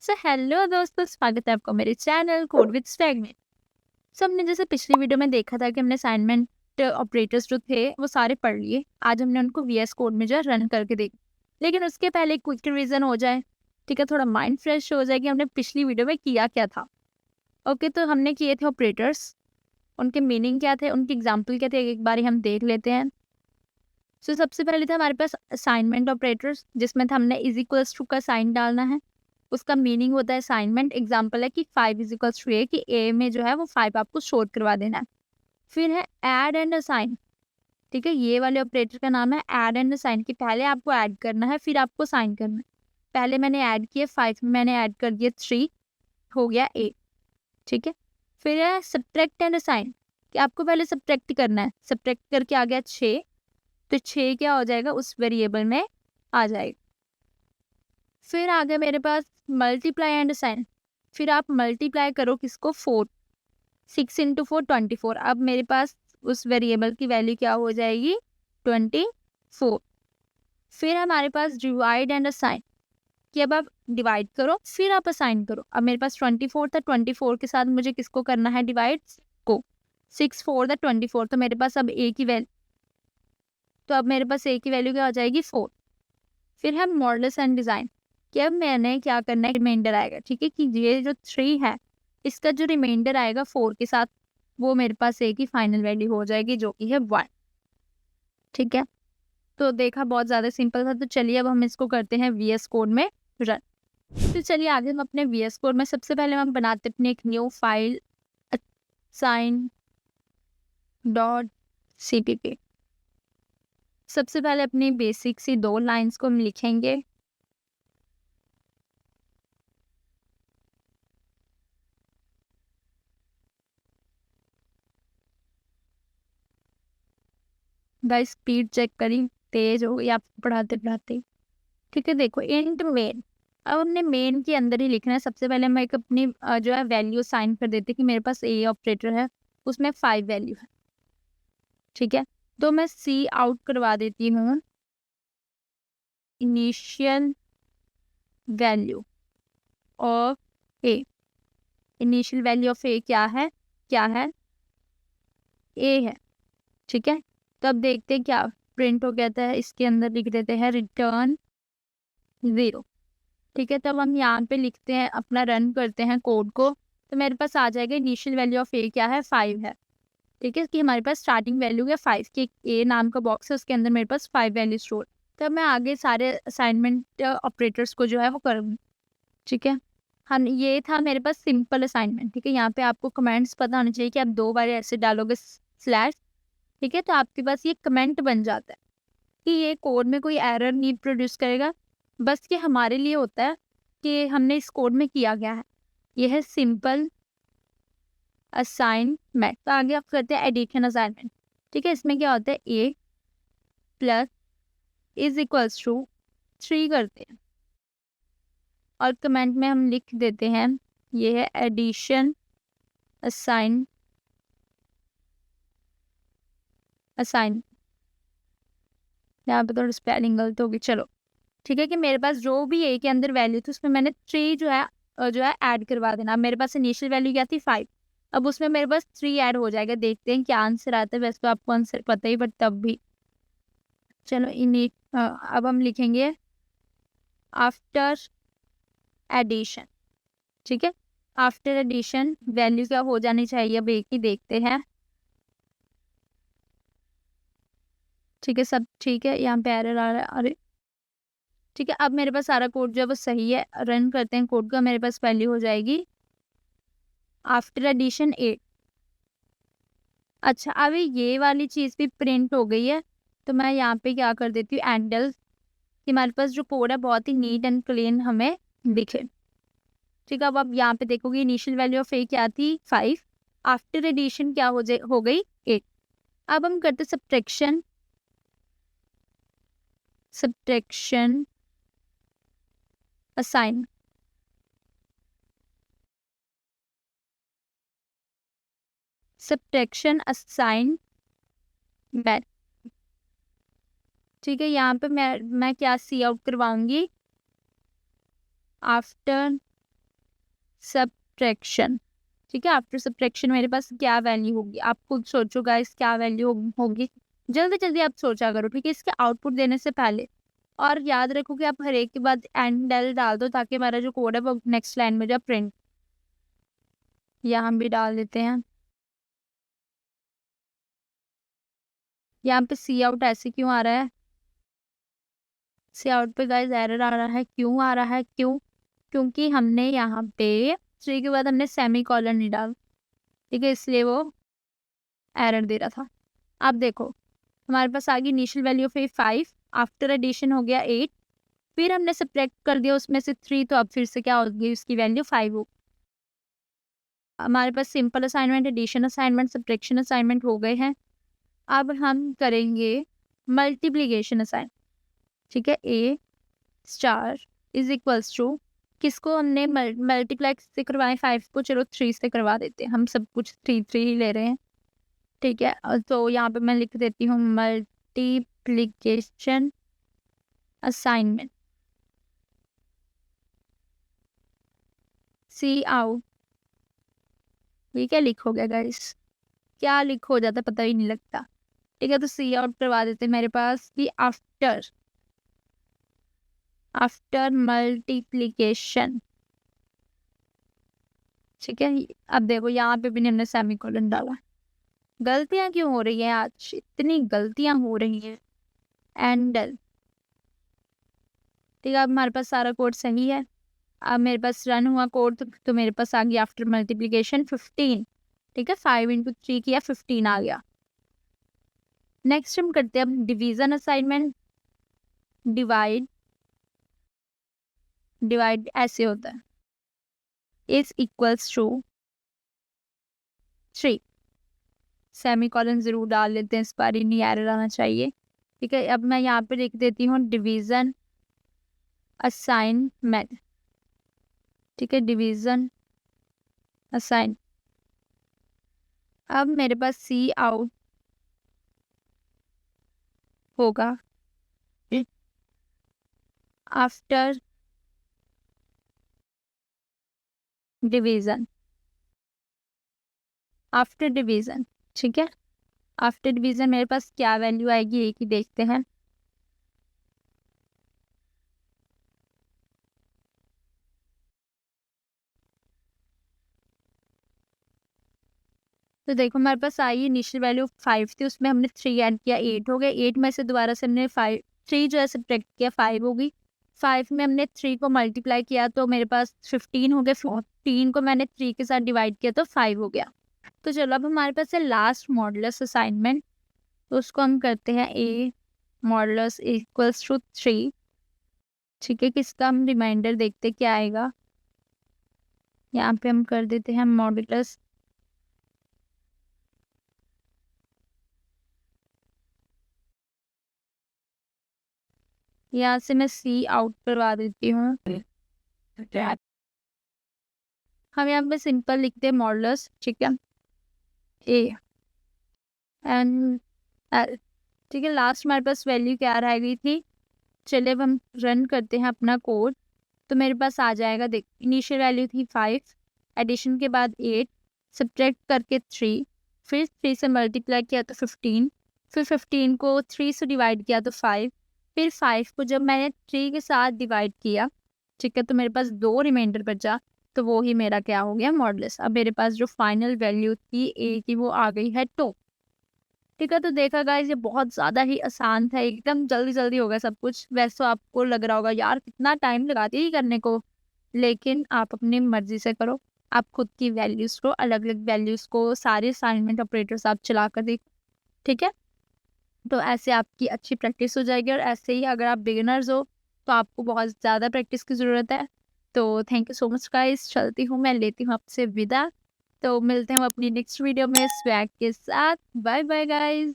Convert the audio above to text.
So hello दोस्तों, स्वागत है आपका मेरे चैनल कोड विद स्वैग में। हमने जैसे पिछली वीडियो में देखा था कि हमने असाइनमेंट ऑपरेटर्स जो थे वो सारे पढ़ लिए। आज हमने उनको वीएस कोड में जो है रन करके देख, लेकिन उसके पहले एक क्विक रिवीजन हो जाए। ठीक है, थोड़ा माइंड फ्रेश हो जाए कि हमने पिछली वीडियो में किया क्या था। ओके, तो हमने किए थे ऑपरेटर्स, उनके मीनिंग क्या थे, उनके एग्जाम्पल क्या थे, एक बार हम देख लेते हैं। सो सबसे पहले था हमारे पास असाइनमेंट ऑपरेटर्स, जिसमें था हमने इज इक्वल्स टू का साइन डालना है। उसका मीनिंग होता है असाइनमेंट। एग्जाम्पल है कि 5 इज इक्वल्स टू ए, कि ए में जो है वो 5 आपको शोर करवा देना है। फिर है ऐड एंड असाइन। ठीक है, ये वाले ऑपरेटर का नाम है ऐड एंड असाइन, कि पहले आपको ऐड करना है फिर आपको साइन करना है। पहले मैंने ऐड किया 5 में, मैंने ऐड कर दिया 3, हो गया ए। ठीक है, फिर है सब्ट्रैक्ट एंड असाइन, कि आपको पहले सब्ट्रैक्ट करना है। सब्ट्रैक्ट करके आ गया 6, तो 6 क्या हो जाएगा, उस वेरिएबल में आ जाएगा। फिर आ गया मेरे पास मल्टीप्लाई एंड असाइन। फिर आप मल्टीप्लाई करो किसको, 4। 6 इंटू 4 24। अब मेरे पास उस वेरिएबल की वैल्यू क्या हो जाएगी, 24। फिर हमारे पास डिवाइड एंड असाइन, कि अब आप डिवाइड करो फिर आप असाइन करो। अब मेरे पास 24 था, 24 के साथ मुझे किसको करना है डिवाइड, को। 6 4 था 24, तो मेरे पास अब ए की वैल्यू, तो अब मेरे पास ए की वैल्यू क्या हो जाएगी, 4। फिर है मॉडुलस एंड डिजाइन, कि अब मैंने क्या करना है, रिमाइंडर आएगा। ठीक है, कि ये जो 3 है इसका जो रिमाइंडर आएगा 4 के साथ, वो मेरे पास ए की फाइनल वैल्यू हो जाएगी, जो कि है 1। ठीक है, तो देखा बहुत ज़्यादा सिंपल था। तो चलिए अब हम इसको करते हैं वीएस कोड में रन। तो चलिए आगे हम अपने वीएस कोड में सबसे पहले हम बनाते हैं अपनी एक new file, sine dot cpp। सबसे पहले अपनी बेसिक सी 2 लाइंस को हम लिखेंगे। गाइस स्पीड चेक करी, तेज हो गई आपको पढ़ाते पढ़ाते। ठीक है, देखो इंट मेन, अब हमने मेन के अंदर ही लिखना है। सबसे पहले हम एक अपनी जो है वैल्यू साइन कर देते हैं, कि मेरे पास ए ऑपरेटर है, उसमें 5 वैल्यू है। ठीक है, तो मैं सी आउट करवा देती हूँ initial value of A. Initial value of A क्या है, क्या है, ए है। ठीक है, तो अब देखते हैं क्या प्रिंट हो गया था। इसके अंदर लिख देते हैं रिटर्न 0। ठीक है, तब हम यहाँ पे लिखते हैं, अपना रन करते हैं कोड को, तो मेरे पास आ जाएगा इनिशियल वैल्यू ऑफ ए क्या है, 5 है। ठीक है, कि हमारे पास स्टार्टिंग वैल्यू है 5 की, ए नाम का बॉक्स है उसके अंदर मेरे पास 5 वैल्यू स्टोर। तब मैं आगे सारे असाइनमेंट ऑपरेटर्स को जो है वो करूँगी। ठीक है, हम ये था मेरे पास सिंपल असाइनमेंट। ठीक है, यहाँ पे आपको कमेंट्स पता होने चाहिए, कि आप 2 बार ऐसे डालोगे स्लैश। ठीक है, तो आपके पास ये कमेंट बन जाता है, कि ये कोड में कोई एरर नहीं प्रोड्यूस करेगा। बस ये हमारे लिए होता है कि हमने इस कोड में किया गया है। ये है सिंपल असाइनमेंट। तो आगे आप करते हैं एडिशन असाइनमेंट। ठीक है, इसमें क्या होता है, ए प्लस इज इक्वल्स टू 3 करते हैं, और कमेंट में हम लिख देते हैं ये है एडिशन असाइन असाइन। यहाँ पे थोड़ी स्पेलिंग गलत होगी, चलो। ठीक है, कि मेरे पास जो भी ए के अंदर वैल्यू थी उसमें मैंने 3 जो है ऐड करवा देना। अब मेरे पास इनिशियल वैल्यू क्या थी, 5, अब उसमें मेरे पास 3 ऐड हो जाएगा। देखते हैं क्या आंसर आता है। वैसे तो आपको आंसर पता ही, बट तब भी चलो अब हम लिखेंगे आफ्टर एडिशन। ठीक है, आफ्टर एडिशन वैल्यू क्या हो जानी चाहिए, अब एक ही देखते हैं। ठीक है, सब ठीक है, यहाँ पे एरर आ रहा है, अरे। ठीक है, अब मेरे पास सारा कोड जो है वो सही है। रन करते हैं कोड का, मेरे पास वैल्यू हो जाएगी आफ्टर एडिशन 8। अच्छा, अभी ये वाली चीज़ भी प्रिंट हो गई है, तो मैं यहाँ पे क्या कर देती हूँ, एंडल, कि हमारे पास जो कोड है बहुत ही नीट एंड क्लीन हमें दिखे। ठीक है, अब आप यहाँ पे देखोगे इनिशियल वैल्यू ऑफ ए क्या थी, 5, आफ्टर एडिशन क्या हो गई 8। अब हम करते subtraction, subtraction assign. Subtraction assign math. ठीक है, यहाँ पे मैं क्या सी आउट करवाऊंगी, आफ्टर सब्ट्रैक्शन। ठीक है, आफ्टर सब्ट्रैक्शन मेरे पास क्या वैल्यू होगी, आप खुद सोचो गाइस क्या वैल्यू होगी। जल्दी जल्दी आप सोचा करो, ठीक है, इसके आउटपुट देने से पहले। और याद रखो कि आप हर एक के बाद एंड डेल डाल दो, ताकि हमारा जो कोड है वो नेक्स्ट लाइन में जो प्रिंट, यहाँ हम भी डाल देते हैं। यहाँ पे सी आउट ऐसे क्यों आ रहा है, सी आउट पे गाइस एरर आ रहा है, क्यों आ रहा है, क्यों? क्योंकि हमने यहाँ पे 3 के बाद हमने सेमी कॉलन नहीं डाल, ठीक है, इसलिए वो एरर दे रहा था। अब देखो हमारे पास आ गई initial value of 5, after addition हो गया 8, फिर हमने सब्ट्रैक्ट कर दिया उसमें से 3, तो अब फिर से क्या होगी, उसकी वैल्यू 5 हो। हमारे पास simple assignment, addition assignment, subtraction assignment हो गए हैं। अब हम करेंगे मल्टीप्लिकेशन असाइन। ठीक है, ए स्टार इज इक्वल्स टू, किसको हमने मल्टीप्लाई से करवाए, 5 को, चलो 3 से करवा देते हैं, हम सब कुछ 3 ही ले रहे हैं। ठीक है, तो यहाँ पे मैं लिख देती हूँ मल्टीप्लिकेशन असाइनमेंट, सी आउट। ठीक है, लिखोगे गाइस, क्या लिखो हो जाता पता ही नहीं लगता। ठीक है, तो सी आउट करवा देते हैं मेरे पास कि आफ्टर मल्टीप्लिकेशन। ठीक है, अब देखो यहाँ पे भी हमने सेमीकोलन डाला। गलतियां क्यों हो रही हैं आज, इतनी गलतियां हो रही हैं। एंडल, ठीक है, अब हमारे पास सारा कोड सही है। अब मेरे पास रन हुआ कोड, तो मेरे पास आ गया आफ्टर मल्टीप्लिकेशन 15। ठीक है, 5 × 3 किया, 15 आ गया। नेक्स्ट हम करते हैं अब डिवीजन असाइनमेंट। डिवाइड ऐसे होता है, इज इक्वल्स टू 3, सेमीकोलन जरूर डाल लेते हैं, इस बार ही नहीं एरर आना चाहिए। ठीक है, अब मैं यहाँ पे लिख देती हूँ डिवीजन असाइनमेंट। ठीक है, डिवीजन असाइन। अब मेरे पास सी आउट होगा आफ्टर डिवीजन, आफ्टर डिवीजन। ठीक है, आफ्टर डिवीजन मेरे पास क्या वैल्यू आएगी, एक ही देखते हैं। तो देखो हमारे पास आई इनिशियल वैल्यू 5 थी, उसमें हमने 3 ऐड किया, 8 हो गए। 8 में से दोबारा से हमने 3 जो है सब्ट्रैक्ट किया, 5 होगी। 5 में हमने 3 को मल्टीप्लाई किया, तो मेरे पास 15 हो गए। 15 को मैंने 3 के साथ डिवाइड किया, तो 5 हो गया। तो चलो अब हमारे पास है लास्ट मॉडुलस असाइनमेंट, तो उसको हम करते हैं ए मॉडुलस इक्वल्स टू 3। ठीक है, किसका हम रिमाइंडर देखते क्या आएगा। यहाँ पे हम कर देते हैं मॉडुलस यहाँ से मैं सी आउट करवा देती हूँ। हम यहाँ पे सिंपल लिखते हैं मॉडुलस, ठीक है, ए एंड एल। ठीक है, लास्ट हमारे पास वैल्यू क्या रह गई थी। चलिए अब हम रन करते हैं अपना कोड, तो मेरे पास आ जाएगा। देख, इनिशियल वैल्यू थी 5, एडिशन के बाद 8, सब्ट्रैक्ट करके 3, फिर 3 से मल्टीप्लाई किया तो 15, फिर 15 को 3 से डिवाइड किया तो 5, फिर 5 को जब मैंने 3 के साथ डिवाइड किया, ठीक है, तो मेरे पास 2 रिमाइंडर बचा, तो वो ही मेरा क्या हो गया, मॉडुलस। अब मेरे पास जो फाइनल वैल्यू थी ए की वो आ गई है 2। ठीक है, तो देखा गाइस, ये बहुत ज़्यादा ही आसान था, एकदम जल्दी जल्दी हो गया सब कुछ। वैसे तो आपको लग रहा होगा यार कितना टाइम लगाती है ये करने को, लेकिन आप अपनी मर्जी से करो। आप खुद की वैल्यूज़ को, अलग अलग वैल्यूज़ को, सारे असाइनमेंट ऑपरेटर्स आप चला कर देखो। ठीक है, तो ऐसे आपकी अच्छी प्रैक्टिस हो जाएगी, और ऐसे ही अगर आप बिगिनर्स हो तो आपको बहुत ज़्यादा प्रैक्टिस की ज़रूरत है। तो thank you so much guys, चलती हूँ मैं, लेती हूँ आपसे विदा। तो मिलते हैं अपनी नेक्स्ट वीडियो में स्वैग के साथ। Bye bye guys.